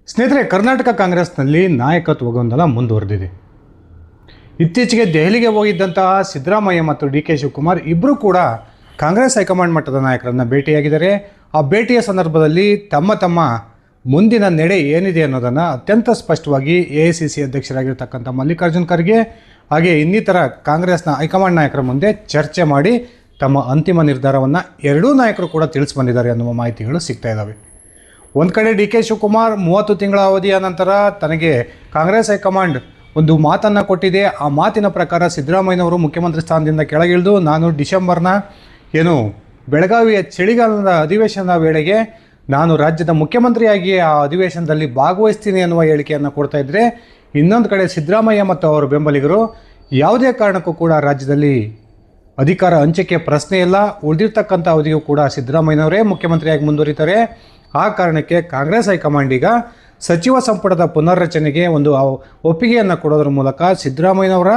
ಸ್ನೇಹಿತರೆ, ಕರ್ನಾಟಕ ಕಾಂಗ್ರೆಸ್ನಲ್ಲಿ ನಾಯಕತ್ವ ಗೊಂದಲ ಮುಂದುವರೆದಿದೆ. ಇತ್ತೀಚೆಗೆ ದೆಹಲಿಗೆ ಹೋಗಿದ್ದಂತಹ ಸಿದ್ದರಾಮಯ್ಯ ಮತ್ತು ಡಿ ಕೆ ಶಿವಕುಮಾರ್ ಇಬ್ಬರೂ ಕೂಡ ಕಾಂಗ್ರೆಸ್ ಹೈಕಮಾಂಡ್ ಮಟ್ಟದ ನಾಯಕರನ್ನು ಭೇಟಿಯಾಗಿದ್ದಾರೆ. ಆ ಭೇಟಿಯ ಸಂದರ್ಭದಲ್ಲಿ ತಮ್ಮ ಮುಂದಿನ ನಡೆ ಏನಿದೆ ಅನ್ನೋದನ್ನು ಅತ್ಯಂತ ಸ್ಪಷ್ಟವಾಗಿ AICC ಅಧ್ಯಕ್ಷರಾಗಿರ್ತಕ್ಕಂಥ ಮಲ್ಲಿಕಾರ್ಜುನ್ ಖರ್ಗೆ ಹಾಗೆ ಇನ್ನಿತರ ಕಾಂಗ್ರೆಸ್ನ ಹೈಕಮಾಂಡ್ ನಾಯಕರ ಮುಂದೆ ಚರ್ಚೆ ಮಾಡಿ ತಮ್ಮ ಅಂತಿಮ ನಿರ್ಧಾರವನ್ನು ಎರಡೂ ನಾಯಕರು ಕೂಡ ತಿಳಿಸಿ ಬಂದಿದ್ದಾರೆ ಅನ್ನುವ ಮಾಹಿತಿಗಳು ಸಿಗ್ತಾ ಇದ್ದಾವೆ. ಒಂದು ಕಡೆ ಡಿ ಕೆ ಶಿವಕುಮಾರ್ 30 ತಿಂಗಳ ಅವಧಿಯ ನಂತರ ತನಗೆ ಕಾಂಗ್ರೆಸ್ ಹೈಕಮಾಂಡ್ ಒಂದು ಮಾತನ್ನು ಕೊಟ್ಟಿದೆ. ಆ ಮಾತಿನ ಪ್ರಕಾರ ಸಿದ್ದರಾಮಯ್ಯನವರು ಮುಖ್ಯಮಂತ್ರಿ ಸ್ಥಾನದಿಂದ ಕೆಳಗಿಳಿದು ನಾನು ಡಿಸೆಂಬರ್ನ ಬೆಳಗಾವಿಯ ಚಳಿಗಾಲದ ಅಧಿವೇಶನದ ವೇಳೆಗೆ ನಾನು ರಾಜ್ಯದ ಮುಖ್ಯಮಂತ್ರಿಯಾಗಿ ಆ ಅಧಿವೇಶನದಲ್ಲಿ ಭಾಗವಹಿಸ್ತೀನಿ ಅನ್ನುವ ಹೇಳಿಕೆಯನ್ನು ಕೊಡ್ತಾ ಇದ್ದರೆ, ಇನ್ನೊಂದು ಕಡೆ ಸಿದ್ದರಾಮಯ್ಯ ಮತ್ತು ಅವರ ಬೆಂಬಲಿಗರು ಯಾವುದೇ ಕಾರಣಕ್ಕೂ ಕೂಡ ರಾಜ್ಯದಲ್ಲಿ ಅಧಿಕಾರ ಹಂಚಿಕೆ ಪ್ರಶ್ನೆ ಇಲ್ಲ, ಉಳಿದಿರ್ತಕ್ಕಂಥ ಅವಧಿಯೂ ಕೂಡ ಸಿದ್ದರಾಮಯ್ಯನವರೇ ಮುಖ್ಯಮಂತ್ರಿಯಾಗಿ ಮುಂದುವರಿತಾರೆ. ಆ ಕಾರಣಕ್ಕೆ ಕಾಂಗ್ರೆಸ್ ಹೈಕಮಾಂಡ್ ಈಗ ಸಚಿವ ಸಂಪುಟದ ಪುನರ್ರಚನೆಗೆ ಒಂದು ಒಪ್ಪಿಗೆಯನ್ನು ಕೊಡೋದ್ರ ಮೂಲಕ ಸಿದ್ದರಾಮಯ್ಯನವರ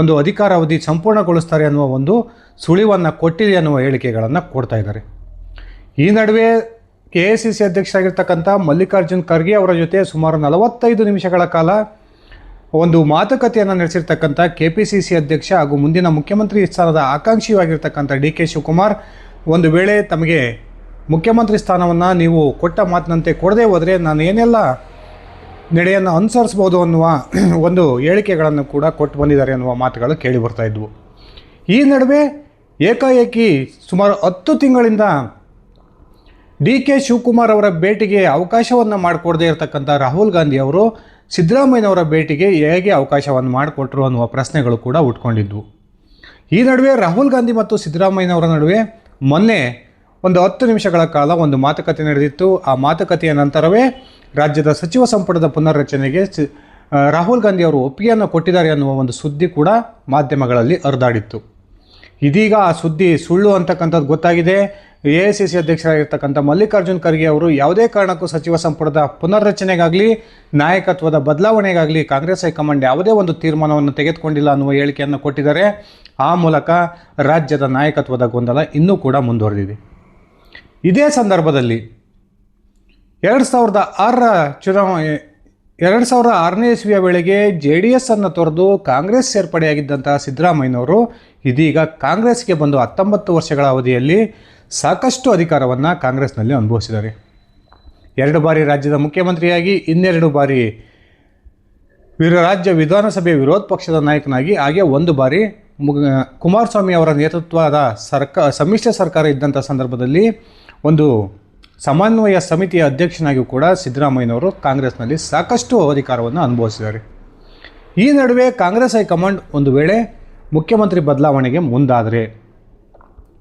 ಒಂದು ಅಧಿಕಾರಾವಧಿ ಸಂಪೂರ್ಣಗೊಳಿಸ್ತಾರೆ ಅನ್ನುವ ಒಂದು ಸುಳಿವನ್ನು ಕೊಟ್ಟಿದೆ ಅನ್ನುವ ಹೇಳಿಕೆಗಳನ್ನು ಕೊಡ್ತಾ ಇದ್ದಾರೆ. ಈ ನಡುವೆ AICC ಅಧ್ಯಕ್ಷರಾಗಿರ್ತಕ್ಕಂಥ ಮಲ್ಲಿಕಾರ್ಜುನ್ ಖರ್ಗೆ ಅವರ ಜೊತೆ ಸುಮಾರು 45 ನಿಮಿಷಗಳ ಕಾಲ ಒಂದು ಮಾತುಕತೆಯನ್ನು ನಡೆಸಿರ್ತಕ್ಕಂಥ KPCC ಅಧ್ಯಕ್ಷ ಹಾಗೂ ಮುಂದಿನ ಮುಖ್ಯಮಂತ್ರಿ ಸ್ಥಾನದ ಆಕಾಂಕ್ಷಿಯಾಗಿರ್ತಕ್ಕಂಥ ಡಿ ಕೆ ಶಿವಕುಮಾರ್, ಒಂದು ವೇಳೆ ತಮಗೆ ಮುಖ್ಯಮಂತ್ರಿ ಸ್ಥಾನವನ್ನು ನೀವು ಕೊಟ್ಟ ಮಾತಿನಂತೆ ಕೊಡದೇ ಹೋದರೆ ನಾನು ಏನೆಲ್ಲ ನಡೆಯನ್ನು ಅನುಸರಿಸ್ಬೋದು ಅನ್ನುವ ಒಂದು ಹೇಳಿಕೆಗಳನ್ನು ಕೂಡ ಕೊಟ್ಟು ಬಂದಿದ್ದಾರೆ ಅನ್ನುವ ಮಾತುಗಳು ಕೇಳಿ ಬರ್ತಾ ಇದ್ವು. ಈ ನಡುವೆ ಏಕಾಏಕಿ ಸುಮಾರು 10 ತಿಂಗಳಿಂದ ಡಿ ಕೆ ಶಿವಕುಮಾರ್ ಅವರ ಭೇಟಿಗೆ ಅವಕಾಶವನ್ನು ಮಾಡಿಕೊಡದೇ ಇರತಕ್ಕಂಥ ರಾಹುಲ್ ಗಾಂಧಿ ಅವರು ಸಿದ್ದರಾಮಯ್ಯನವರ ಭೇಟಿಗೆ ಹೇಗೆ ಅವಕಾಶವನ್ನು ಮಾಡಿಕೊಟ್ರು ಅನ್ನುವ ಪ್ರಶ್ನೆಗಳು ಕೂಡ ಉಟ್ಕೊಂಡಿದ್ವು. ಈ ನಡುವೆ ರಾಹುಲ್ ಗಾಂಧಿ ಮತ್ತು ಸಿದ್ದರಾಮಯ್ಯನವರ ನಡುವೆ ಮೊನ್ನೆ ಒಂದು 10 ನಿಮಿಷಗಳ ಕಾಲ ಒಂದು ಮಾತುಕತೆ ನಡೆದಿತ್ತು. ಆ ಮಾತುಕತೆಯ ನಂತರವೇ ರಾಜ್ಯದ ಸಚಿವ ಸಂಪುಟದ ಪುನರ್ರಚನೆಗೆ ರಾಹುಲ್ ಗಾಂಧಿ ಅವರು ಒಪ್ಪಿಗೆಯನ್ನು ಕೊಟ್ಟಿದ್ದಾರೆ ಅನ್ನುವ ಒಂದು ಸುದ್ದಿ ಕೂಡ ಮಾಧ್ಯಮಗಳಲ್ಲಿ ಹರಿದಾಡಿತ್ತು. ಇದೀಗ ಆ ಸುದ್ದಿ ಸುಳ್ಳು ಅಂತಕ್ಕಂಥದ್ದು ಗೊತ್ತಾಗಿದೆ. AICC ಅಧ್ಯಕ್ಷರಾಗಿರ್ತಕ್ಕಂಥ ಮಲ್ಲಿಕಾರ್ಜುನ್ ಖರ್ಗೆ ಅವರು ಯಾವುದೇ ಕಾರಣಕ್ಕೂ ಸಚಿವ ಸಂಪುಟದ ಪುನರ್ರಚನೆಗಾಗಲಿ ನಾಯಕತ್ವದ ಬದಲಾವಣೆಗಾಗಲಿ ಕಾಂಗ್ರೆಸ್ ಹೈಕಮಾಂಡ್ ಯಾವುದೇ ಒಂದು ತೀರ್ಮಾನವನ್ನು ತೆಗೆದುಕೊಂಡಿಲ್ಲ ಅನ್ನುವ ಹೇಳಿಕೆಯನ್ನು ಕೊಟ್ಟಿದ್ದಾರೆ. ಆ ಮೂಲಕ ರಾಜ್ಯದ ನಾಯಕತ್ವದ ಗೊಂದಲ ಇನ್ನೂ ಕೂಡ ಮುಂದುವರೆದಿದೆ. ಇದೇ ಸಂದರ್ಭದಲ್ಲಿ 2006ನೇ ಇಸ್ವಿಯ ವೇಳೆಗೆ JDS ಅನ್ನು ತೊರೆದು ಕಾಂಗ್ರೆಸ್ ಸೇರ್ಪಡೆಯಾಗಿದ್ದಂತಹ ಸಿದ್ದರಾಮಯ್ಯನವರು ಇದೀಗ ಕಾಂಗ್ರೆಸ್ಗೆ ಬಂದು 19 ವರ್ಷಗಳ ಅವಧಿಯಲ್ಲಿ ಸಾಕಷ್ಟು ಅಧಿಕಾರವನ್ನು ಕಾಂಗ್ರೆಸ್ನಲ್ಲಿ ಅನುಭವಿಸಿದ್ದಾರೆ. 2 ಬಾರಿ ರಾಜ್ಯದ ಮುಖ್ಯಮಂತ್ರಿಯಾಗಿ, 2 ಬಾರಿ ರಾಜ್ಯ ವಿಧಾನಸಭೆ ವಿರೋಧ ಪಕ್ಷದ ನಾಯಕನಾಗಿ, ಹಾಗೆ 1 ಬಾರಿ ಕುಮಾರಸ್ವಾಮಿ ಅವರ ನೇತೃತ್ವದ ಸಮ್ಮಿಶ್ರ ಸರ್ಕಾರ ಇದ್ದಂಥ ಸಂದರ್ಭದಲ್ಲಿ ಒಂದು ಸಮನ್ವಯ ಸಮಿತಿಯ ಅಧ್ಯಕ್ಷನಾಗಿಯೂ ಕೂಡ ಸಿದ್ದರಾಮಯ್ಯನವರು ಕಾಂಗ್ರೆಸ್ನಲ್ಲಿ ಸಾಕಷ್ಟು ಅಧಿಕಾರವನ್ನು ಅನುಭವಿಸಿದ್ದಾರೆ. ಈ ನಡುವೆ ಕಾಂಗ್ರೆಸ್ ಹೈಕಮಾಂಡ್ ಒಂದು ವೇಳೆ ಮುಖ್ಯಮಂತ್ರಿ ಬದಲಾವಣೆಗೆ ಮುಂದಾದರೆ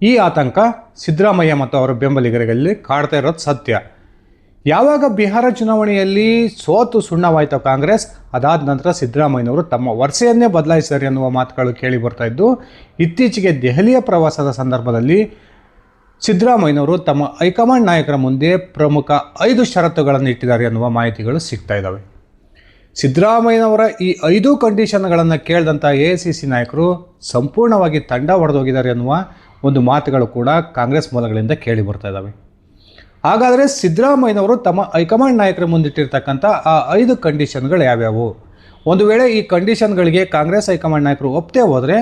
ಈ ಆತಂಕ ಸಿದ್ದರಾಮಯ್ಯ ಮತ್ತು ಅವರ ಬೆಂಬಲಿಗರಲ್ಲಿ ಕಾಡ್ತಾ ಇರೋದು ಸತ್ಯ. ಯಾವಾಗ ಬಿಹಾರ ಚುನಾವಣೆಯಲ್ಲಿ ಸೋತು ಸುಣ್ಣವಾಯಿತು ಕಾಂಗ್ರೆಸ್, ಅದಾದ ನಂತರ ಸಿದ್ದರಾಮಯ್ಯನವರು ತಮ್ಮ ವರಸೆಯನ್ನೇ ಬದಲಾಯಿಸಿದ್ದಾರೆ ಅನ್ನುವ ಮಾತುಗಳು ಕೇಳಿ ಬರ್ತಾ ಇದ್ದು, ಇತ್ತೀಚೆಗೆ ದೆಹಲಿಯ ಪ್ರವಾಸದ ಸಂದರ್ಭದಲ್ಲಿ ಸಿದ್ದರಾಮಯ್ಯನವರು ತಮ್ಮ ಹೈಕಮಾಂಡ್ ನಾಯಕರ ಮುಂದೆ ಪ್ರಮುಖ 5 ಷರತ್ತುಗಳನ್ನು ಇಟ್ಟಿದ್ದಾರೆ ಅನ್ನುವ ಮಾಹಿತಿಗಳು ಸಿಗ್ತಾ ಇದ್ದಾವೆ. ಸಿದ್ದರಾಮಯ್ಯನವರ ಈ 5 ಕಂಡೀಷನ್ಗಳನ್ನು ಕೇಳಿದಂಥ AICC ನಾಯಕರು ಸಂಪೂರ್ಣವಾಗಿ ತಂಡ ಹೊಡೆದೋಗಿದ್ದಾರೆ ಅನ್ನುವ ಒಂದು ಮಾತುಗಳು ಕೂಡ ಕಾಂಗ್ರೆಸ್ ಮೂಲಗಳಿಂದ ಕೇಳಿ ಬರ್ತಾ ಇದ್ದಾವೆ. ಹಾಗಾದರೆ ಸಿದ್ದರಾಮಯ್ಯನವರು ತಮ್ಮ ಹೈಕಮಾಂಡ್ ನಾಯಕರ ಮುಂದಿಟ್ಟಿರ್ತಕ್ಕಂಥ ಆ 5 ಕಂಡೀಷನ್ಗಳು ಯಾವ್ಯಾವು? ಒಂದು ವೇಳೆ ಈ ಕಂಡೀಷನ್ಗಳಿಗೆ ಕಾಂಗ್ರೆಸ್ ಹೈಕಮಾಂಡ್ ನಾಯಕರು ಒಪ್ಪದೇ ಹೋದರೆ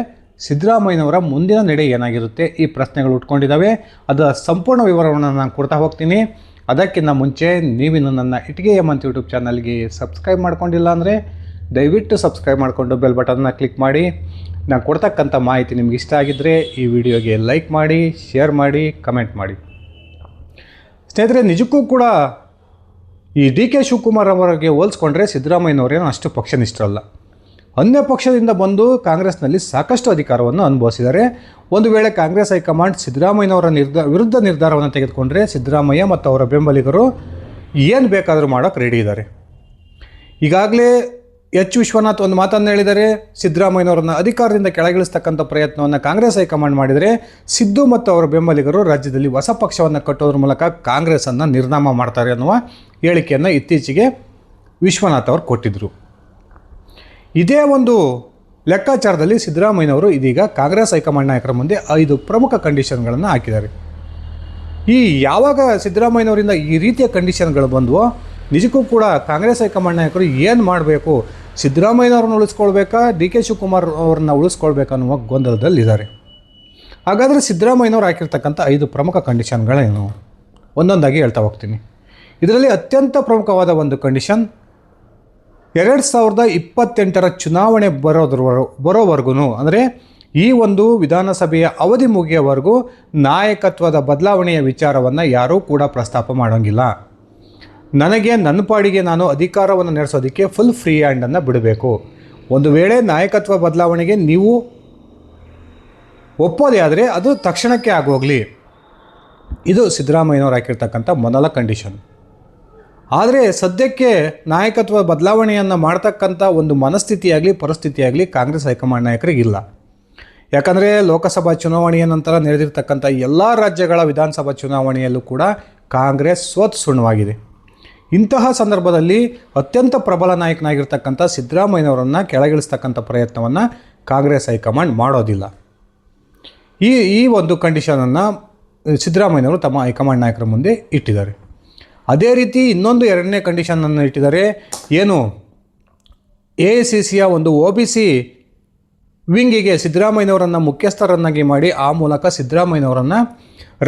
ಸಿದ್ದರಾಮಯ್ಯನವರ ಮುಂದಿನ ನಡೆ ಏನಾಗಿರುತ್ತೆ? ಈ ಪ್ರಶ್ನೆಗಳು ಉಟ್ಕೊಂಡಿದ್ದಾವೆ. ಅದರ ಸಂಪೂರ್ಣ ವಿವರವನ್ನು ನಾನು ಕೊಡ್ತಾ ಹೋಗ್ತೀನಿ. ಅದಕ್ಕಿಂತ ಮುಂಚೆ ನೀವಿನ್ನು ನನ್ನ ಇಟಿಗೆ ಅಂತ ಯೂಟ್ಯೂಬ್ ಚಾನಲ್ಗೆ ಸಬ್ಸ್ಕ್ರೈಬ್ ಮಾಡ್ಕೊಂಡಿಲ್ಲ ಅಂದರೆ ದಯವಿಟ್ಟು ಸಬ್ಸ್ಕ್ರೈಬ್ ಮಾಡಿಕೊಂಡು ಬೆಲ್ ಬಟನ್ನ ಕ್ಲಿಕ್ ಮಾಡಿ. ನಾನು ಕೊಡ್ತಕ್ಕಂಥ ಮಾಹಿತಿ ನಿಮ್ಗೆ ಇಷ್ಟ ಆಗಿದ್ದರೆ ಈ ವಿಡಿಯೋಗೆ ಲೈಕ್ ಮಾಡಿ, ಶೇರ್ ಮಾಡಿ, ಕಮೆಂಟ್ ಮಾಡಿ. ಸ್ನೇಹಿತರೆ, ನಿಜಕ್ಕೂ ಕೂಡ ಈ ಡಿ ಕೆ ಶಿವಕುಮಾರ್ ಅವರಿಗೆ ಹೋಲಿಸ್ಕೊಂಡ್ರೆ ಸಿದ್ದರಾಮಯ್ಯನವರೇನು ಅಷ್ಟು ಪಕ್ಷನಿಷ್ಠರಲ್ಲ. ಅನ್ಯ ಪಕ್ಷದಿಂದ ಬಂದು ಕಾಂಗ್ರೆಸ್ನಲ್ಲಿ ಸಾಕಷ್ಟು ಅಧಿಕಾರವನ್ನು ಅನುಭವಿಸಿದ್ದಾರೆ. ಒಂದು ವೇಳೆ ಕಾಂಗ್ರೆಸ್ ಹೈಕಮಾಂಡ್ ಸಿದ್ದರಾಮಯ್ಯನವರ ವಿರುದ್ಧ ನಿರ್ಧಾರವನ್ನು ತೆಗೆದುಕೊಂಡ್ರೆ ಸಿದ್ದರಾಮಯ್ಯ ಮತ್ತು ಅವರ ಬೆಂಬಲಿಗರು ಏನು ಬೇಕಾದರೂ ಮಾಡೋಕ್ಕೆ ರೆಡಿ ಇದ್ದಾರೆ. ಈಗಾಗಲೇ ವಿಶ್ವನಾಥ್ ಒಂದು ಮಾತನ್ನು ಹೇಳಿದ್ದಾರೆ, ಸಿದ್ದರಾಮಯ್ಯನವರನ್ನು ಅಧಿಕಾರದಿಂದ ಕೆಳಗಿಳಿಸ್ತಕ್ಕಂಥ ಪ್ರಯತ್ನವನ್ನು ಕಾಂಗ್ರೆಸ್ ಹೈಕಮಾಂಡ್ ಮಾಡಿದರೆ ಸಿದ್ದು ಮತ್ತು ಅವರ ಬೆಂಬಲಿಗರು ರಾಜ್ಯದಲ್ಲಿ ಹೊಸ ಪಕ್ಷವನ್ನು ಕಟ್ಟೋದ್ರ ಮೂಲಕ ಕಾಂಗ್ರೆಸ್ಸನ್ನು ನಿರ್ನಾಮ ಮಾಡ್ತಾರೆ ಅನ್ನುವ ಹೇಳಿಕೆಯನ್ನು ಇತ್ತೀಚೆಗೆ ವಿಶ್ವನಾಥ್ ಅವರು ಕೊಟ್ಟಿದ್ದರು. ಇದೇ ಒಂದು ಲೆಕ್ಕಾಚಾರದಲ್ಲಿ ಸಿದ್ದರಾಮಯ್ಯನವರು ಇದೀಗ ಕಾಂಗ್ರೆಸ್ ಹೈಕಮಾಂಡ್ ನಾಯಕರ ಮುಂದೆ 5 ಪ್ರಮುಖ ಕಂಡೀಷನ್ಗಳನ್ನು ಹಾಕಿದ್ದಾರೆ. ಯಾವಾಗ ಸಿದ್ದರಾಮಯ್ಯನವರಿಂದ ಈ ರೀತಿಯ ಕಂಡೀಷನ್ಗಳು ಬಂದವೋ ನಿಜಕ್ಕೂ ಕೂಡ ಕಾಂಗ್ರೆಸ್ ಹೈಕಮಾಂಡ್ ನಾಯಕರು ಏನು ಮಾಡಬೇಕು, ಸಿದ್ದರಾಮಯ್ಯನವ್ರನ್ನ ಉಳಿಸ್ಕೊಳ್ಬೇಕಾ, ಡಿ ಕೆ ಶಿವಕುಮಾರ್ ಅವ್ರನ್ನ ಉಳಿಸ್ಕೊಳ್ಬೇಕಾ ಅನ್ನುವ ಗೊಂದಲದಲ್ಲಿದ್ದಾರೆ. ಹಾಗಾದರೆ ಸಿದ್ದರಾಮಯ್ಯನವ್ರು ಹಾಕಿರ್ತಕ್ಕಂಥ 5 ಪ್ರಮುಖ ಕಂಡೀಷನ್ಗಳೇನು ಒಂದೊಂದಾಗಿ ಹೇಳ್ತಾ ಹೋಗ್ತೀನಿ. ಇದರಲ್ಲಿ ಅತ್ಯಂತ ಪ್ರಮುಖವಾದ ಒಂದು ಕಂಡೀಷನ್, 2028ರ ಚುನಾವಣೆ ಬರೋವರೆಗೂ ಅಂದರೆ ಈ ಒಂದು ವಿಧಾನಸಭೆಯ ಅವಧಿ ಮುಗಿಯೋವರೆಗೂ ನಾಯಕತ್ವದ ಬದಲಾವಣೆಯ ವಿಚಾರವನ್ನು ಯಾರೂ ಕೂಡ ಪ್ರಸ್ತಾಪ ಮಾಡೋಂಗಿಲ್ಲ. ನನಗೆ ನನ್ನ ಪಾಡಿಗೆ ನಾನು ಅಧಿಕಾರವನ್ನು ನಡೆಸೋದಕ್ಕೆ ಫುಲ್ ಫ್ರೀ ಹ್ಯಾಂಡನ್ನು ಬಿಡಬೇಕು. ಒಂದು ವೇಳೆ ನಾಯಕತ್ವ ಬದಲಾವಣೆಗೆ ನೀವು ಒಪ್ಪೋದೇ ಆದರೆ ಅದು ತಕ್ಷಣಕ್ಕೆ ಆಗೋಗಲಿ. ಇದು ಸಿದ್ದರಾಮಯ್ಯನವ್ರು ಹಾಕಿರ್ತಕ್ಕಂಥ ಮೊದಲ ಕಂಡೀಷನ್. ಆದರೆ ಸದ್ಯಕ್ಕೆ ನಾಯಕತ್ವ ಬದಲಾವಣೆಯನ್ನು ಮಾಡ್ತಕ್ಕಂಥ ಒಂದು ಮನಸ್ಥಿತಿಯಾಗಲಿ ಪರಿಸ್ಥಿತಿಯಾಗಲಿ ಕಾಂಗ್ರೆಸ್ ಹೈಕಮಾಂಡ್ ನಾಯಕರಿಗಿಲ್ಲ. ಯಾಕಂದರೆ ಲೋಕಸಭಾ ಚುನಾವಣೆಯ ನಂತರ ನಡೆದಿರ್ತಕ್ಕಂಥ ಎಲ್ಲ ರಾಜ್ಯಗಳ ವಿಧಾನಸಭಾ ಚುನಾವಣೆಯಲ್ಲೂ ಕೂಡ ಕಾಂಗ್ರೆಸ್ ಸುಣ್ಣವಾಗಿದೆ. ಇಂತಹ ಸಂದರ್ಭದಲ್ಲಿ ಅತ್ಯಂತ ಪ್ರಬಲ ನಾಯಕನಾಗಿರ್ತಕ್ಕಂಥ ಸಿದ್ದರಾಮಯ್ಯನವರನ್ನು ಕೆಳಗಿಳಿಸ್ತಕ್ಕಂಥ ಪ್ರಯತ್ನವನ್ನು ಕಾಂಗ್ರೆಸ್ ಹೈಕಮಾಂಡ್ ಮಾಡೋದಿಲ್ಲ. ಈ ಒಂದು ಕಂಡೀಷನನ್ನು ಸಿದ್ದರಾಮಯ್ಯನವರು ತಮ್ಮ ಹೈಕಮಾಂಡ್ ನಾಯಕರ ಮುಂದೆ ಇಟ್ಟಿದ್ದಾರೆ. ಅದೇ ರೀತಿ ಇನ್ನೊಂದು 2ನೇ ಕಂಡೀಷನನ್ನು ಇಟ್ಟಿದ್ದಾರೆ. ಏನು AICCಯ ಒಂದು OBC ವಿಂಗಿಗೆ ಸಿದ್ದರಾಮಯ್ಯನವರನ್ನು ಮುಖ್ಯಸ್ಥರನ್ನಾಗಿ ಮಾಡಿ ಆ ಮೂಲಕ ಸಿದ್ದರಾಮಯ್ಯನವರನ್ನು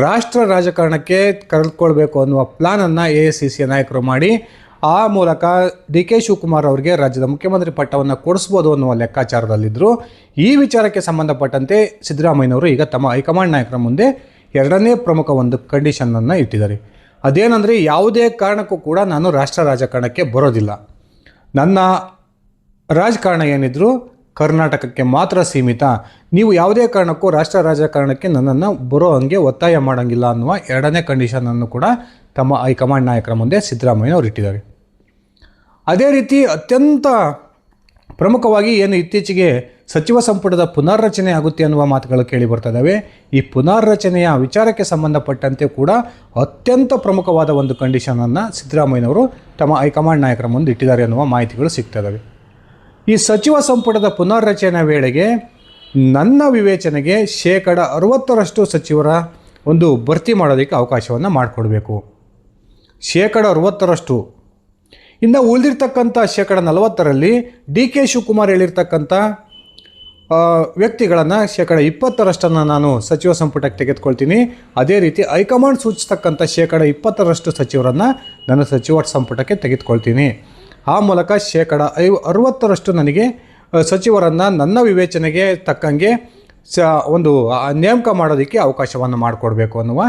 ರಾಷ್ಟ್ರ ರಾಜಕಾರಣಕ್ಕೆ ಕರೆದುಕೊಳ್ಬೇಕು ಅನ್ನುವ ಪ್ಲಾನನ್ನು AICCಯ ನಾಯಕರು ಮಾಡಿ ಆ ಮೂಲಕ ಡಿ ಕೆ ಶಿವಕುಮಾರ್ ಅವರಿಗೆ ರಾಜ್ಯದ ಮುಖ್ಯಮಂತ್ರಿ ಪಟ್ಟವನ್ನು ಕೊಡಿಸ್ಬೋದು ಅನ್ನುವ ಲೆಕ್ಕಾಚಾರದಲ್ಲಿದ್ದರು. ಈ ವಿಚಾರಕ್ಕೆ ಸಂಬಂಧಪಟ್ಟಂತೆ ಸಿದ್ದರಾಮಯ್ಯನವರು ಈಗ ತಮ್ಮ ಹೈಕಮಾಂಡ್ ನಾಯಕರ ಮುಂದೆ 2ನೇ ಪ್ರಮುಖ ಒಂದು ಕಂಡೀಷನನ್ನು ಇಟ್ಟಿದ್ದಾರೆ. ಅದೇನೆಂದರೆ, ಯಾವುದೇ ಕಾರಣಕ್ಕೂ ಕೂಡ ನಾನು ರಾಷ್ಟ್ರ ರಾಜಕಾರಣಕ್ಕೆ ಬರೋದಿಲ್ಲ. ನನ್ನ ರಾಜಕಾರಣ ಏನಿದ್ರು ಕರ್ನಾಟಕಕ್ಕೆ ಮಾತ್ರ ಸೀಮಿತ. ನೀವು ಯಾವುದೇ ಕಾರಣಕ್ಕೂ ರಾಷ್ಟ್ರ ರಾಜಕಾರಣಕ್ಕೆ ನನ್ನನ್ನು ಬರೋ ಹಂಗೆ ಒತ್ತಾಯ ಮಾಡೋಂಗಿಲ್ಲ ಅನ್ನುವ 2ನೇ ಕಂಡೀಷನನ್ನು ಕೂಡ ತಮ್ಮ ಹೈಕಮಾಂಡ್ ನಾಯಕರ ಮುಂದೆ ಸಿದ್ದರಾಮಯ್ಯನವರು ಇಟ್ಟಿದ್ದಾರೆ. ಅದೇ ರೀತಿ ಅತ್ಯಂತ ಪ್ರಮುಖವಾಗಿ ಏನು ಇತ್ತೀಚೆಗೆ ಸಚಿವ ಸಂಪುಟದ ಪುನರ್ರಚನೆ ಆಗುತ್ತೆ ಅನ್ನುವ ಮಾತುಗಳು ಕೇಳಿ ಬರ್ತಿದ್ದಾವೆ. ಈ ಪುನರ್ರಚನೆಯ ವಿಚಾರಕ್ಕೆ ಸಂಬಂಧಪಟ್ಟಂತೆ ಕೂಡ ಅತ್ಯಂತ ಪ್ರಮುಖವಾದ ಒಂದು ಕಂಡೀಷನನ್ನು ಸಿದ್ದರಾಮಯ್ಯನವರು ತಮ್ಮ ಹೈಕಮಾಂಡ್ ನಾಯಕರ ಮುಂದೆ ಇಟ್ಟಿದ್ದಾರೆ ಅನ್ನುವ ಮಾಹಿತಿಗಳು ಸಿಗ್ತದವೆ. ಈ ಸಚಿವ ಸಂಪುಟದ ಪುನರ್ರಚನೆ ವೇಳೆಗೆ ನನ್ನ ವಿವೇಚನೆಗೆ 60% ಸಚಿವರ ಒಂದು ಭರ್ತಿ ಮಾಡೋದಕ್ಕೆ ಅವಕಾಶವನ್ನು ಮಾಡಿಕೊಡ್ಬೇಕು. 60%. ಇನ್ನು ಉಳಿದಿರ್ತಕ್ಕಂಥ 40%ರಲ್ಲಿ ಡಿ ಕೆ ಶಿವಕುಮಾರ್ ಹೇಳಿರ್ತಕ್ಕಂಥ ವ್ಯಕ್ತಿಗಳನ್ನು 20% ನಾನು ಸಚಿವ ಸಂಪುಟಕ್ಕೆ ತೆಗೆದುಕೊಳ್ತೀನಿ. ಅದೇ ರೀತಿ ಹೈಕಮಾಂಡ್ ಸೂಚಿಸ್ತಕ್ಕಂಥ 20% ಸಚಿವರನ್ನು ನಾನು ಸಚಿವ ಸಂಪುಟಕ್ಕೆ ತೆಗೆದುಕೊಳ್ತೀನಿ. ಆ ಮೂಲಕ 60% ನನಗೆ ಸಚಿವರನ್ನು ನನ್ನ ವಿವೇಚನೆಗೆ ತಕ್ಕಂಗೆ ಒಂದು ನೇಮಕ ಮಾಡೋದಕ್ಕೆ ಅವಕಾಶವನ್ನು ಮಾಡಿಕೊಡ್ಬೇಕು ಅನ್ನುವ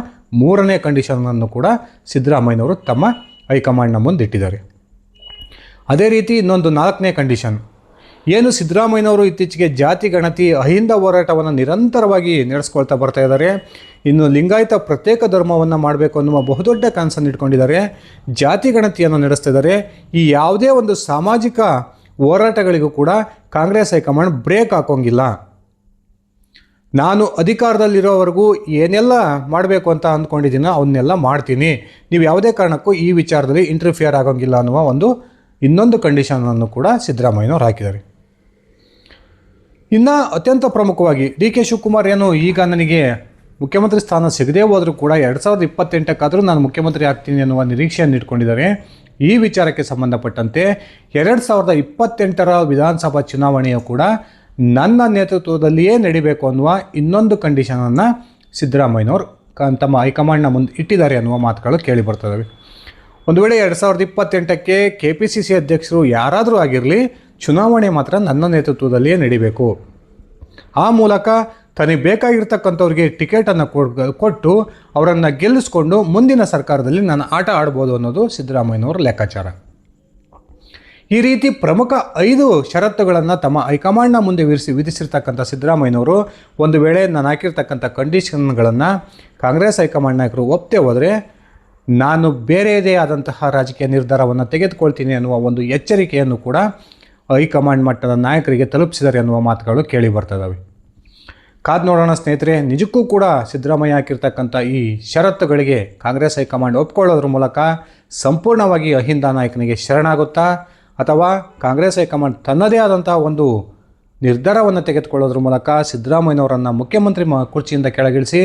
3ನೇ ಕಂಡೀಷನನ್ನು ಕೂಡ ಸಿದ್ದರಾಮಯ್ಯನವರು ತಮ್ಮ ಹೈಕಮಾಂಡ್ನ ಮುಂದೆ ಇಟ್ಟಿದ್ದಾರೆ. ಅದೇ ರೀತಿ ಇನ್ನೊಂದು 4ನೇ ಕಂಡೀಷನ್, ಏನು ಸಿದ್ದರಾಮಯ್ಯನವರು ಇತ್ತೀಚೆಗೆ ಜಾತಿ ಗಣತಿ ಅಹಿಂದ ಹೋರಾಟವನ್ನು ನಿರಂತರವಾಗಿ ನಡೆಸ್ಕೊಳ್ತಾ ಬರ್ತಾ ಇದ್ದಾರೆ. ಇನ್ನು ಲಿಂಗಾಯತ ಪ್ರತ್ಯೇಕ ಧರ್ಮವನ್ನು ಮಾಡಬೇಕು ಅನ್ನುವ ಬಹುದೊಡ್ಡ ಕನಸನ್ನು ಇಟ್ಕೊಂಡಿದ್ದಾರೆ. ಜಾತಿ ಗಣತಿಯನ್ನು ನಡೆಸ್ತಿದ್ದಾರೆ. ಈ ಯಾವುದೇ ಒಂದು ಸಾಮಾಜಿಕ ಹೋರಾಟಗಳಿಗೂ ಕೂಡ ಕಾಂಗ್ರೆಸ್ ಹೈಕಮಾಂಡ್ ಬ್ರೇಕ್ ಹಾಕೋಂಗಿಲ್ಲ. ನಾನು ಅಧಿಕಾರದಲ್ಲಿರೋವರೆಗೂ ಏನೆಲ್ಲ ಮಾಡಬೇಕು ಅಂತ ಅಂದ್ಕೊಂಡಿದ್ದೀನೋ ಅವನ್ನೆಲ್ಲ ಮಾಡ್ತೀನಿ, ನೀವು ಯಾವುದೇ ಕಾರಣಕ್ಕೂ ಈ ವಿಚಾರದಲ್ಲಿ ಇಂಟರ್ಫಿಯರ್ ಆಗೋಂಗಿಲ್ಲ ಅನ್ನುವ ಒಂದು ಇನ್ನೊಂದು ಕಂಡೀಷನನ್ನು ಕೂಡ ಸಿದ್ದರಾಮಯ್ಯನವರು ಹಾಕಿದ್ದಾರೆ. ಇನ್ನು ಅತ್ಯಂತ ಪ್ರಮುಖವಾಗಿ ಡಿ ಕೆ ಶಿವಕುಮಾರ್ ಏನು ಈಗ ನನಗೆ ಮುಖ್ಯಮಂತ್ರಿ ಸ್ಥಾನ ಸಿಗದೇ ಹೋದರೂ ಕೂಡ 2028ಕ್ಕಾದರೂ ನಾನು ಮುಖ್ಯಮಂತ್ರಿ ಆಗ್ತೀನಿ ಅನ್ನುವ ನಿರೀಕ್ಷೆಯನ್ನು ಇಟ್ಕೊಂಡಿದ್ದಾರೆ. ಈ ವಿಚಾರಕ್ಕೆ ಸಂಬಂಧಪಟ್ಟಂತೆ 2028ರ ವಿಧಾನಸಭಾ ಚುನಾವಣೆಯು ಕೂಡ ನನ್ನ ನೇತೃತ್ವದಲ್ಲಿಯೇ ನಡಿಬೇಕು ಅನ್ನುವ ಇನ್ನೊಂದು ಕಂಡೀಷನನ್ನು ಸಿದ್ದರಾಮಯ್ಯನವರು ತಮ್ಮ ಹೈಕಮಾಂಡ್ನ ಮುಂದೆ ಇಟ್ಟಿದ್ದಾರೆ ಅನ್ನುವ ಮಾತುಗಳು ಕೇಳಿ ಬರ್ತವೆ. ಒಂದು ವೇಳೆ 2028ಕ್ಕೆ KPCC ಅಧ್ಯಕ್ಷರು ಯಾರಾದರೂ ಆಗಿರಲಿ, ಚುನಾವಣೆ ಮಾತ್ರ ನನ್ನ ನೇತೃತ್ವದಲ್ಲಿಯೇ ನಡಿಬೇಕು. ಆ ಮೂಲಕ ತನಗೆ ಬೇಕಾಗಿರ್ತಕ್ಕಂಥವ್ರಿಗೆ ಟಿಕೆಟನ್ನು ಕೊಟ್ಟು ಅವರನ್ನು ಗೆಲ್ಲಿಸ್ಕೊಂಡು ಮುಂದಿನ ಸರ್ಕಾರದಲ್ಲಿ ನಾನು ಆಟ ಆಡ್ಬೋದು ಅನ್ನೋದು ಸಿದ್ದರಾಮಯ್ಯನವರ ಲೆಕ್ಕಾಚಾರ. ಈ ರೀತಿ ಪ್ರಮುಖ 5 ಷರತ್ತುಗಳನ್ನು ತಮ್ಮ ಹೈಕಮಾಂಡ್ನ ಮುಂದೆ ವಿಧಿಸಿರ್ತಕ್ಕಂಥ ಸಿದ್ದರಾಮಯ್ಯನವರು ಒಂದು ವೇಳೆ ನಾನು ಹಾಕಿರ್ತಕ್ಕಂಥ ಕಂಡೀಷನ್ಗಳನ್ನು ಕಾಂಗ್ರೆಸ್ ಹೈಕಮಾಂಡ್ ನಾಯಕರು ಒಪ್ಪದೆ ಹೋದರೆ ನಾನು ಬೇರೆಯದೇ ಆದಂತಹ ರಾಜಕೀಯ ನಿರ್ಧಾರವನ್ನು ತೆಗೆದುಕೊಳ್ತೀನಿ ಅನ್ನುವ ಒಂದು ಎಚ್ಚರಿಕೆಯನ್ನು ಕೂಡ ಹೈಕಮಾಂಡ್ ಮಟ್ಟದ ನಾಯಕರಿಗೆ ತಲುಪಿಸಿದ್ದಾರೆ ಅನ್ನುವ ಮಾತುಗಳು ಕೇಳಿ ಬರ್ತದವೆ. ಕಾದು ನೋಡೋಣ ಸ್ನೇಹಿತರೆ, ನಿಜಕ್ಕೂ ಕೂಡ ಸಿದ್ದರಾಮಯ್ಯ ಹಾಕಿರ್ತಕ್ಕಂಥ ಈ ಷರತ್ತುಗಳಿಗೆ ಕಾಂಗ್ರೆಸ್ ಹೈಕಮಾಂಡ್ ಒಪ್ಕೊಳ್ಳೋದ್ರ ಮೂಲಕ ಸಂಪೂರ್ಣವಾಗಿ ಅಹಿಂದ ನಾಯಕನಿಗೆ ಶರಣಾಗುತ್ತಾ ಅಥವಾ ಕಾಂಗ್ರೆಸ್ ಹೈಕಮಾಂಡ್ ತನ್ನದೇ ಆದಂಥ ಒಂದು ನಿರ್ಧಾರವನ್ನು ತೆಗೆದುಕೊಳ್ಳೋದ್ರ ಮೂಲಕ ಸಿದ್ದರಾಮಯ್ಯನವರನ್ನು ಮುಖ್ಯಮಂತ್ರಿ ಕುರ್ಚಿಯಿಂದ ಕೆಳಗಿಳಿಸಿ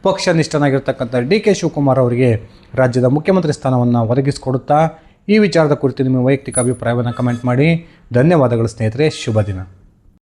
ಪಕ್ಷನಿಷ್ಠನಾಗಿರ್ತಕ್ಕಂಥ ಡಿ ಕೆ ಶಿವಕುಮಾರ್ ಅವರಿಗೆ ರಾಜ್ಯದ ಮುಖ್ಯಮಂತ್ರಿ ಸ್ಥಾನವನ್ನು ಒದಗಿಸಿಕೊಡುತ್ತಾ ಈ ವಿಚಾರದ ಕುರಿತು ನಿಮ್ಮ ವೈಯಕ್ತಿಕ ಅಭಿಪ್ರಾಯವನ್ನು ಕಮೆಂಟ್ ಮಾಡಿ. ಧನ್ಯವಾದಗಳು ಸ್ನೇಹಿತರೆ, ಶುಭ ದಿನ.